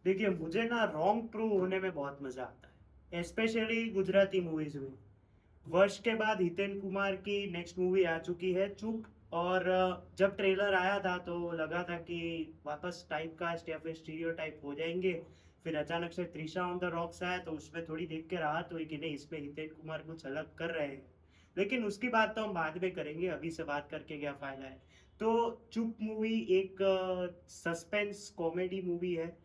देखिए, मुझे ना रॉन्ग प्रूव होने में बहुत मजा आता है, स्पेशली गुजराती मूवीज में। वर्ष के बाद हितेन कुमार की नेक्स्ट मूवी आ चुकी है चुप। और जब ट्रेलर आया था तो लगा था कि वापस टाइप कास्ट या फिर स्टीरियो टाइप हो जाएंगे। फिर अचानक से त्रिशा ऑन द रॉक्स आया तो उसमें थोड़ी देख के राहत हुई कि नहीं, इसमें हितेन कुमार कुछ अलग कर रहे हैं। लेकिन उसकी बात तो हम बाद में करेंगे, अभी से बात करके क्या फायदा है। तो चुप मूवी एक सस्पेंस कॉमेडी मूवी है।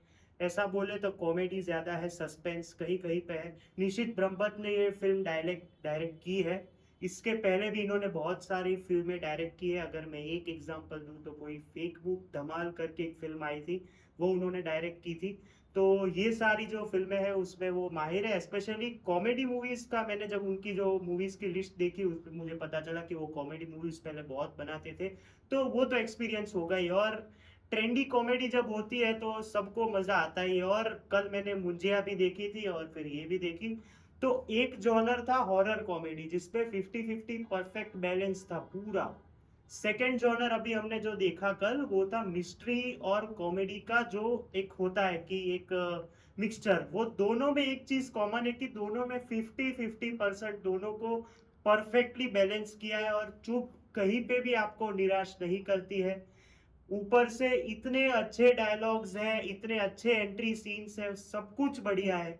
ऐसा बोले तो कॉमेडी ज्यादा है, सस्पेंस कहीं कहीं पे है। निशित ब्रह्मभट्ट ने ये फिल्म डायरेक्ट डायरेक्ट की है। इसके पहले भी इन्होंने बहुत सारी फिल्में डायरेक्ट की है। अगर मैं एक एग्जांपल दूं तो कोई फेक बुक धमाल करके एक फिल्म आई थी, वो उन्होंने डायरेक्ट की थी। तो ये सारी जो फिल्में हैं उसमें वो माहिर है, स्पेशली कॉमेडी मूवीज का। मैंने जब उनकी जो मूवीज की लिस्ट देखी उसमें मुझे पता चला कि वो कॉमेडी मूवीज पहले बहुत बनाते थे। तो वो तो एक्सपीरियंस होगा ही। और ट्रेंडी कॉमेडी जब होती है तो सबको मजा आता ही है। और कल मैंने मुंजिया भी देखी थी और फिर ये भी देखी। तो एक जॉनर था हॉरर कॉमेडी जिसपे 50-50 परफेक्ट बैलेंस था पूरा। सेकंड जॉनर अभी हमने जो देखा कल वो था मिस्ट्री और कॉमेडी का, जो एक होता है कि एक मिक्सचर। वो दोनों में एक चीज कॉमन है कि दोनों में 50-50% दोनों को परफेक्टली बैलेंस किया है। और चुप कहीं पे भी आपको निराश नहीं करती है। ऊपर से इतने अच्छे डायलॉग्स हैं, इतने अच्छे एंट्री सीन्स हैं, सब कुछ बढ़िया है।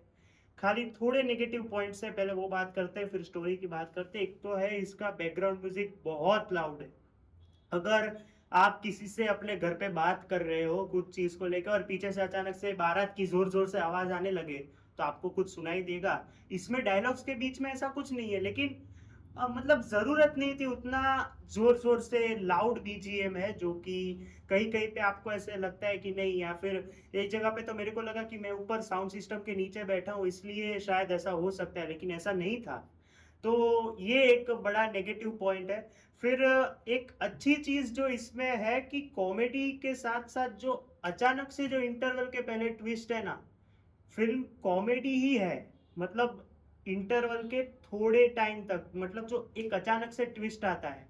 खाली थोड़े नेगेटिव पॉइंट्स है, पहले वो बात करते हैं फिर स्टोरी की बात करते हैं। एक तो है इसका बैकग्राउंड म्यूजिक बहुत लाउड है। अगर आप किसी से अपने घर पे बात कर रहे हो कुछ चीज को लेकर और पीछे से अचानक से बारात की जोर जोर से आवाज आने लगे तो आपको कुछ सुनाई देगा। इसमें डायलॉग्स के बीच में ऐसा कुछ नहीं है, लेकिन मतलब जरूरत नहीं थी उतना जोर जोर से लाउड बीजीएम है जो कि कहीं कहीं पे आपको ऐसे लगता है कि नहीं। या फिर एक जगह पे तो मेरे को लगा कि मैं ऊपर साउंड सिस्टम के नीचे बैठा हूँ इसलिए शायद ऐसा हो सकता है, लेकिन ऐसा नहीं था। तो ये एक बड़ा नेगेटिव पॉइंट है। फिर एक अच्छी चीज जो इसमें है कि कॉमेडी के साथ साथ जो अचानक से जो इंटरवल के पहले ट्विस्ट है ना, फिल्म कॉमेडी ही है। मतलब इंटरवल के थोड़े टाइम तक, मतलब जो एक अचानक से ट्विस्ट आता है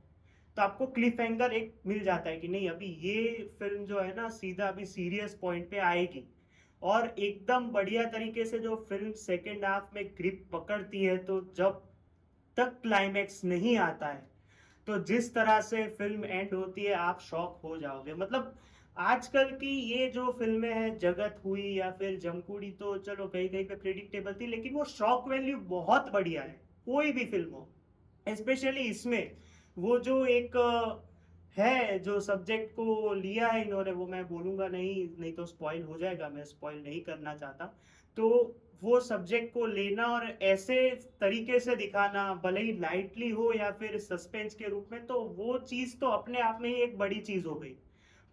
तो आपको क्लिफ हैंगर एक मिल जाता है कि नहीं अभी ये फिल्म जो है ना सीधा अभी सीरियस पॉइंट पे आएगी। और एकदम बढ़िया तरीके से जो फिल्म सेकेंड हाफ में ग्रिप पकड़ती है, तो जब तक क्लाइमेक्स नहीं आता है तो जिस तरह से फिल्म एंड होती है आप शॉक हो जाओगे। मतलब आजकल की ये जो फिल्में हैं, जगत हुई या फिर जमकुड़ी, तो चलो कहीं कहीं पे प्रिडिक्टेबल थी, लेकिन वो शॉक वैल्यू बहुत बढ़िया है। कोई भी फिल्म हो, स्पेशली इसमें वो जो एक है जो सब्जेक्ट को लिया है इन्होंने, वो मैं बोलूंगा नहीं, नहीं तो स्पॉइल हो जाएगा, मैं स्पॉइल नहीं करना चाहता। तो वो सब्जेक्ट को लेना और ऐसे तरीके से दिखाना, भले ही लाइटली हो या फिर सस्पेंस के रूप में, तो वो चीज तो अपने आप में ही एक बड़ी चीज हो गई।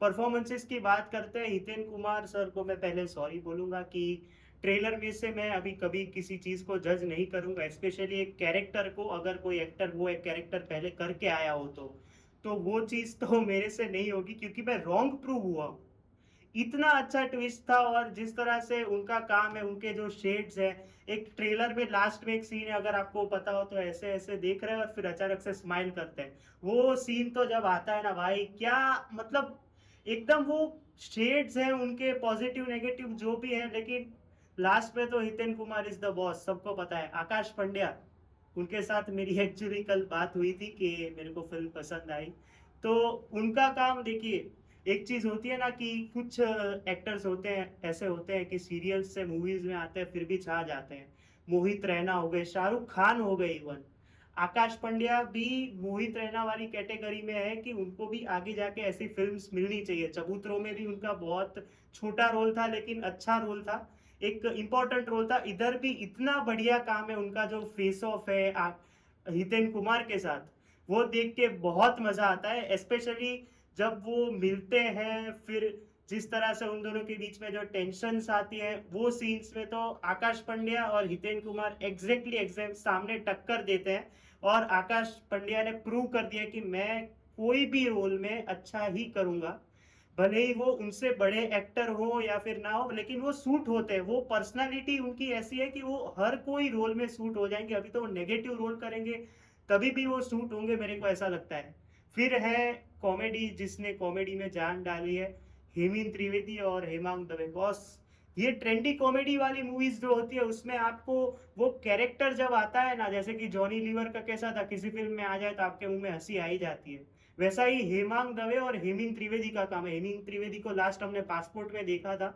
परफॉर्मेंसेस की बात करते हैं, हितेन कुमार सर को मैं पहले सॉरी बोलूंगा कि ट्रेलर में से मैं अभी कभी किसी चीज को जज नहीं करूंगा, स्पेशली एक कैरेक्टर को। अगर कोई एक्टर वो एक कैरेक्टर पहले करके आया हो तो वो चीज तो मेरे से नहीं होगी क्योंकि मैं रॉन्ग प्रूव हुआ हूं। इतना अच्छा ट्विस्ट था और जिस तरह से उनका काम है, उनके जो शेड्स है। एक ट्रेलर में लास्ट में एक सीन है, अगर आपको पता हो तो, ऐसे ऐसे देख रहे हैं और फिर अचानक से स्माइल करते हैं। वो सीन तो जब आता है ना भाई, क्या मतलब एकदम वो शेड्स हैं उनके, पॉजिटिव नेगेटिव जो भी है। लेकिन लास्ट में तो Hiten Kumar is the boss, सबको पता है। आकाश पंड्या, उनके साथ मेरी एक्चुअली कल बात हुई थी कि मेरे को फिल्म पसंद आई। तो उनका काम देखिए, एक चीज होती है ना कि कुछ एक्टर्स होते हैं, ऐसे होते हैं कि सीरियल से मूवीज में आते हैं फिर भी छा जाते हैं। मोहित रैना हो गए, शाहरुख खान हो गए इवन। आकाश पंड्या भी मोहित रैना वाली कैटेगरी में है कि उनको भी आगे जाके ऐसी फिल्म्स मिलनी चाहिए। चबूतरों में भी उनका बहुत छोटा रोल था लेकिन अच्छा रोल था, एक इम्पोर्टेंट रोल था। इधर भी इतना बढ़िया काम है उनका, जो फेस ऑफ है हितेन कुमार के साथ, वो देख के बहुत मजा आता है। स्पेशली जब वो मिलते हैं, फिर जिस तरह से उन दोनों के बीच में जो टेंशन आती है, वो सीन्स में तो आकाश पंड्या और हितेन कुमार एग्जैक्टली एग्जैक्ट सामने टक्कर देते हैं। और आकाश पंड्या ने प्रूव कर दिया कि मैं कोई भी रोल में अच्छा ही करूंगा, भले ही वो उनसे बड़े एक्टर हो या फिर ना हो, लेकिन वो सूट होते हैं। वो पर्सनालिटी उनकी ऐसी है कि वो हर कोई रोल में सूट हो जाएंगे। अभी तो वो नेगेटिव रोल करेंगे तभी भी वो सूट होंगे, मेरे को ऐसा लगता है। फिर है कॉमेडी, जिसने कॉमेडी में जान डाली है, हेमिन त्रिवेदी और हेमांग दवे। बॉस ये ट्रेंडी कॉमेडी वाली मूवीज़ जो होती है उसमें आपको वो कैरेक्टर जब आता है ना, जैसे कि जॉनी लीवर का कैसा था, किसी फ़िल्म में आ जाए तो आपके मुँह में हँसी आ ही जाती है। वैसा ही हेमांग दवे और हेमिंग त्रिवेदी का काम है। हेमिंग त्रिवेदी को लास्ट हमने पासपोर्ट में देखा था,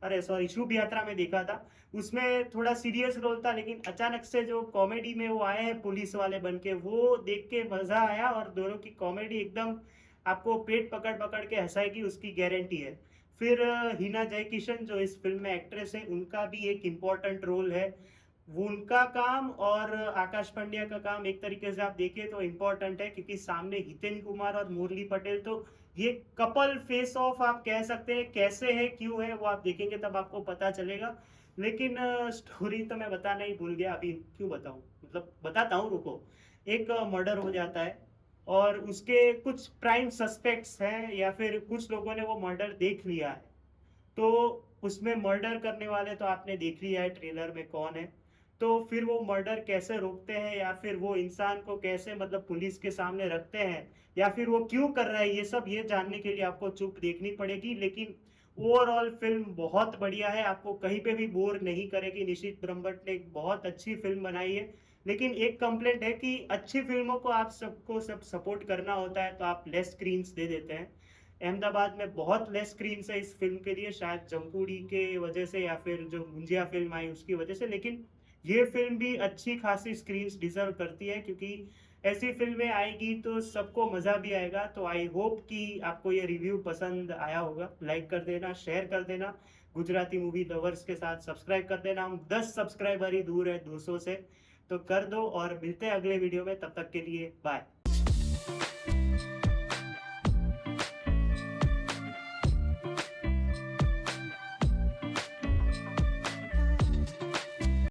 अरे सॉरी शुभ यात्रा में देखा था। उसमें थोड़ा सीरियस रोल था, लेकिन अचानक से जो कॉमेडी में वो आए हैं पुलिस वाले बन के, वो देख के मज़ा आया और दोनों की कॉमेडी एकदम आपको पेट पकड़-पकड़ के हँसाएगी उसकी गारंटी है। फिर हिना जयकिशन जो इस फ़िल्म में एक्ट्रेस है, उनका भी एक इम्पोर्टेंट रोल है। वो उनका काम और आकाश पांड्या का काम एक तरीके से आप देखें तो इम्पोर्टेंट है, क्योंकि सामने हितेन कुमार और मुरली पटेल, तो ये कपल फेस ऑफ आप कह सकते हैं। कैसे है, क्यों है, वो आप देखेंगे तब आपको पता चलेगा। लेकिन स्टोरी तो मैं बताना ही भूल गया, अभी क्यों बताऊँ? मतलब बताता हूँ, रुको। एक मर्डर हो जाता है और उसके कुछ प्राइम सस्पेक्ट्स हैं या फिर कुछ लोगों ने वो मर्डर देख लिया है। तो उसमें मर्डर करने वाले तो आपने देख लिया है ट्रेलर में कौन है। तो फिर वो मर्डर कैसे रोकते हैं या फिर वो इंसान को कैसे मतलब पुलिस के सामने रखते हैं या फिर वो क्यों कर रहा है, ये सब ये जानने के लिए आपको चुप देखनी पड़ेगी। लेकिन ओवरऑल फ़िल्म बहुत बढ़िया है, आपको कहीं पे भी बोर नहीं करेगी। निशित ब्रह्मभट्ट ने एक बहुत अच्छी फ़िल्म बनाई है। लेकिन एक कंप्लेंट है कि अच्छी फ़िल्मों को आप सबको सब सपोर्ट करना होता है, तो आप लेस स्क्रीन्स दे देते हैं। अहमदाबाद में बहुत लेस स्क्रीन्स है इस फ़िल्म के लिए, शायद जमपूड़ी के वजह से या फिर जो मुंजिया फ़िल्म आई उसकी वजह से। लेकिन ये फ़िल्म भी अच्छी खासी स्क्रीन्स डिज़र्व करती है, क्योंकि ऐसी फ़िल्में आएगी तो सबको मज़ा भी आएगा। तो आई होप कि आपको ये रिव्यू पसंद आया होगा। लाइक कर देना, शेयर कर देना, गुजराती मूवी लवर्स के साथ सब्सक्राइब कर देना। हम 10 सब्सक्राइबर ही दूर है 200 से, तो कर दो और मिलते हैं अगले वीडियो में। तब तक के लिए बाय।